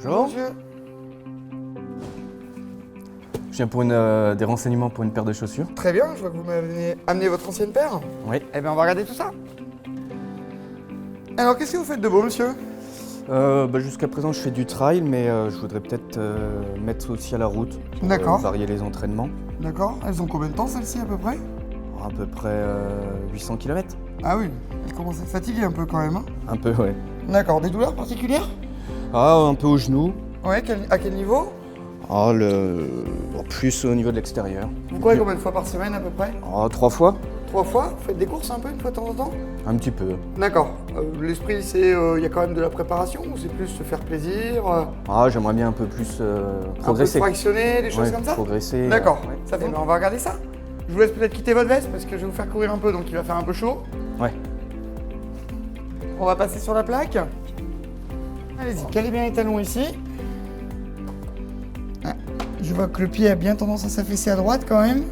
Bonjour. Monsieur. Je viens pour des renseignements pour une paire de chaussures. Très bien, je vois que vous m'avez amené votre ancienne paire. Oui. Eh bien, on va regarder tout ça. Alors, qu'est-ce que vous faites de beau, monsieur? Jusqu'à présent, je fais du trail, mais je voudrais peut-être mettre aussi à la route. Pour, D'accord. varier les entraînements. D'accord. Elles ont combien de temps, celles-ci, à peu près? À peu près 800 km. Ah oui, elles commencent à fatiguer un peu quand même. Hein. Un peu, ouais. D'accord. Des douleurs particulières? Ah, un peu au genou. Ouais, à quel niveau? Ah, plus au niveau de l'extérieur. Vous courez combien de fois par semaine, à peu près? Ah, 3 fois. 3 fois? Vous faites des courses un peu, une fois de temps en temps? Un petit peu. D'accord. L'esprit, c'est... Il y a quand même de la préparation ou c'est plus se faire plaisir Ah, j'aimerais bien un peu plus progresser. Un peu fractionner, des choses Ouais, comme ça? progresser. D'accord. Ouais. Ça fait, on va regarder ça. Je vous laisse peut-être quitter votre veste parce que je vais vous faire courir un peu, donc il va faire un peu chaud. Ouais. On va passer sur la plaque. Allez-y, calez bien les talons ici. Ah, je vois que le pied a bien tendance à s'affaisser à droite quand même.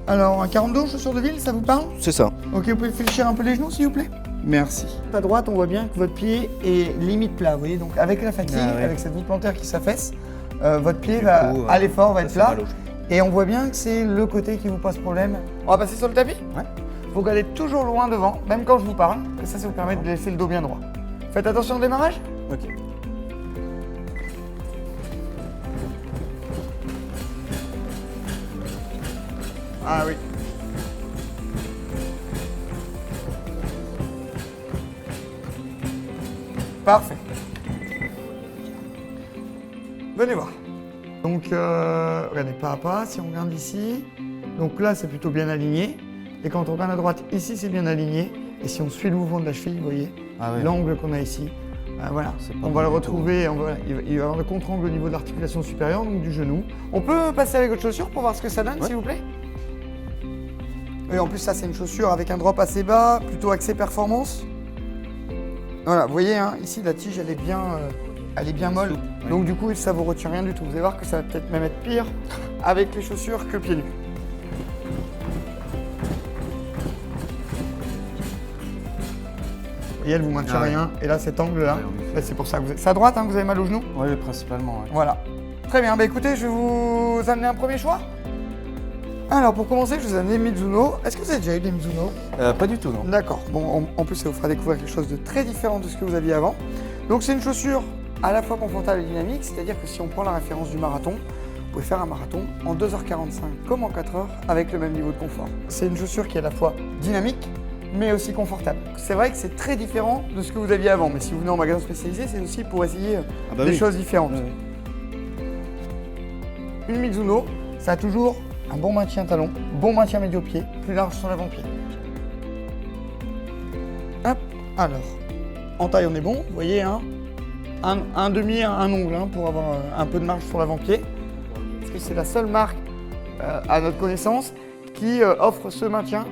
Alors, un 42 chaussures de ville, ça vous parle? C'est ça. Ok, vous pouvez fléchir un peu les genoux s'il vous plaît? Merci. À droite, on voit bien que votre pied est limite plat, vous voyez, donc avec la fatigue, Ah ouais. avec cette voûte plantaire qui s'affaisse, votre pied à l'effort va être ça plat. fait mal au genou. Et on voit bien que c'est le côté qui vous pose problème. On va passer sur le tapis? Ouais. Vous regardez toujours loin devant, même quand je vous parle, et ça vous permet de laisser le dos bien droit. Faites attention au démarrage. Ok. Ah oui. Parfait. Venez voir. Donc, regardez pas à pas, si on regarde ici, donc là c'est plutôt bien aligné, et quand on regarde à droite, ici c'est bien aligné, et si on suit le mouvement de la cheville, vous voyez, l'angle qu'on a ici, voilà, on va le retrouver, il va y avoir le contre-angle au niveau de l'articulation supérieure, donc du genou. On peut passer avec votre chaussure pour voir ce que ça donne, s'il vous plaît? Et en plus ça c'est une chaussure avec un drop assez bas, plutôt axé performance. Voilà, vous voyez, hein, ici la tige elle est bien molle, Ouais. donc du coup ça vous retient rien du tout. Vous allez voir que ça va peut-être même être pire avec les chaussures que pieds nus. Vous voyez, elle vous maintient rien, et là cet angle là, c'est pour ça que c'est à droite hein, que vous avez mal au genou. Oui, principalement. Ouais. Voilà. Très bien, bah écoutez, je vais vous amener un premier choix. Alors pour commencer, je vous ai amené Mizuno. Est-ce que vous avez déjà eu des Mizuno? Pas du tout, non. D'accord. Bon, en plus, ça vous fera découvrir quelque chose de très différent de ce que vous aviez avant. Donc, c'est une chaussure à la fois confortable et dynamique, c'est-à-dire que si on prend la référence du marathon, vous pouvez faire un marathon en 2h45 comme en 4h avec le même niveau de confort. C'est une chaussure qui est à la fois dynamique, mais aussi confortable. C'est vrai que c'est très différent de ce que vous aviez avant, mais si vous venez en magasin spécialisé, c'est aussi pour essayer des choses différentes. Une Mizuno, ça a toujours un bon maintien talon, bon maintien médio-pied, plus large sur l'avant-pied. Hop, alors, en taille on est bon, vous voyez, hein, un demi, un ongle hein, pour avoir un peu de marge sur l'avant-pied. Parce que c'est la seule marque, à notre connaissance, qui offre ce maintien.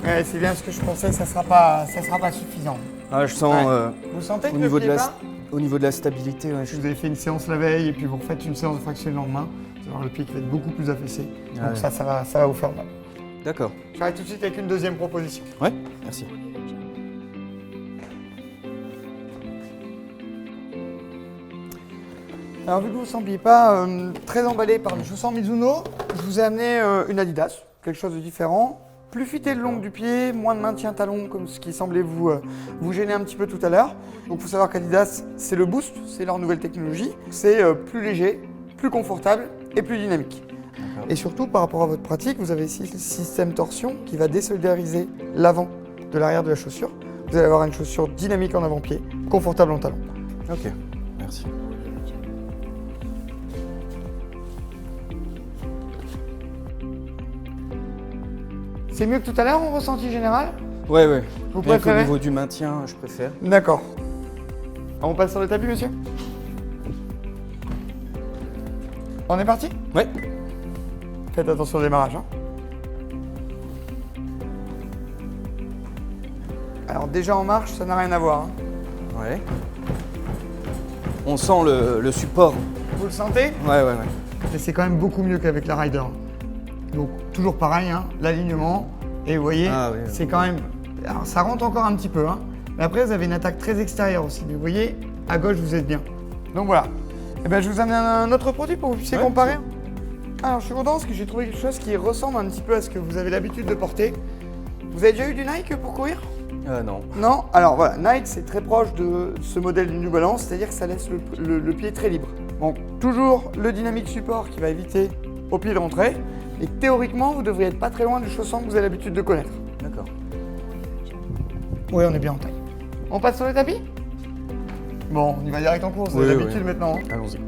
Ouais, c'est bien ce que je pensais, ça sera pas suffisant. Ah, je sens Vous sentez que au le niveau pied de est la pas? au niveau de la stabilité, ouais, Si vous avez fait une séance la veille et puis vous refaites une séance de flexion le lendemain, vous allez avoir le pied qui va être beaucoup plus affaissé. Donc ça va vous faire mal. D'accord. J'arrive tout de suite avec une deuxième proposition. Ouais, merci. Alors vu que vous ne sembliez pas très emballé par le chaussure Mizuno, je vous ai amené une Adidas, quelque chose de différent. Plus fité le long du pied, moins de maintien talon comme ce qui semblait vous gêner un petit peu tout à l'heure. Donc il faut savoir qu'Adidas c'est le Boost, c'est leur nouvelle technologie. C'est plus léger, plus confortable et plus dynamique. Et surtout par rapport à votre pratique, vous avez ici le système torsion qui va désolidariser l'avant de l'arrière de la chaussure. Vous allez avoir une chaussure dynamique en avant-pied, confortable en talon. Ok, merci. C'est mieux que tout à l'heure en ressenti général? Ouais, ouais. Vous Bien qu'au préférez? niveau du maintien, je préfère. D'accord. On passe sur le tapis, monsieur? On est parti? Ouais. Faites attention au démarrage. Hein. Alors déjà en marche, ça n'a rien à voir. Hein. Ouais. On sent le support. Vous le sentez? Ouais, ouais, ouais. Mais c'est quand même beaucoup mieux qu'avec la Rider. Donc toujours pareil, hein, l'alignement, Et vous voyez, Ah, oui, c'est oui. quand même... Alors ça rentre encore un petit peu, hein. Mais après vous avez une attaque très extérieure aussi. Mais vous voyez, à gauche vous êtes bien. Donc voilà. Et ben je vous amène un autre produit pour que vous puissiez Ouais, comparer. Alors je suis content parce que j'ai trouvé quelque chose qui ressemble un petit peu à ce que vous avez l'habitude de porter. Vous avez déjà eu du Nike pour courir? Non. Non? Alors voilà, Nike c'est très proche de ce modèle du New Balance, c'est-à-dire que ça laisse le pied très libre. Donc toujours le dynamic support qui va éviter au pied de rentrer. Et théoriquement, vous devriez être pas très loin du chausson que vous avez l'habitude de connaître. D'accord. Oui, on est bien en taille. On passe sur le tapis? Bon, on y va direct en course, vous avez Oui, l'habitude oui. maintenant. Hein. Allons-y.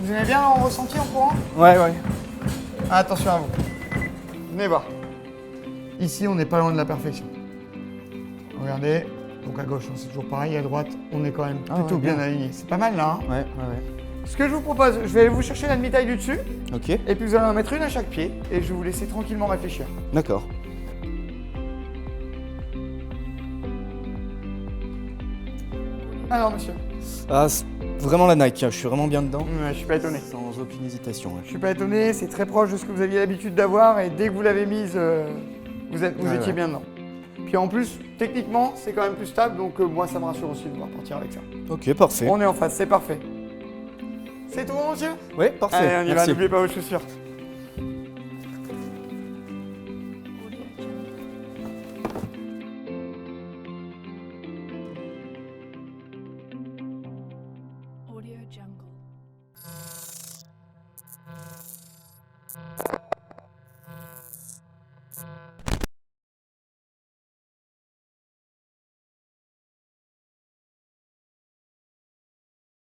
Vous aimez bien en ressenti en courant? Ouais, ouais. Attention à vous. Venez voir. Ici, on n'est pas loin de la perfection. Regardez, donc à gauche, hein, c'est toujours pareil, à droite, on est quand même plutôt ouais, bien bien. aligné. C'est pas mal là. Hein. Ouais, ouais. Ce que je vous propose, je vais aller vous chercher la demi-taille du dessus, Ok, et puis vous allez en mettre une à chaque pied, et je vais vous laisser tranquillement réfléchir. d'accord. Alors monsieur, Ah, c'est vraiment la Nike, hein, je suis vraiment bien dedans. je suis pas étonné. Sans aucune hésitation. Je suis pas étonné, c'est très proche de ce que vous aviez l'habitude d'avoir, et dès que vous l'avez mise, vous étiez ouais. bien dedans. Puis en plus, techniquement, c'est quand même plus stable, donc moi ça me rassure aussi de pouvoir partir avec ça. Ok, parfait. On est en face, c'est parfait. C'est tout bon monsieur? Ouais, parfait. Allez, on y va, Merci. n'oubliez pas vos chaussures.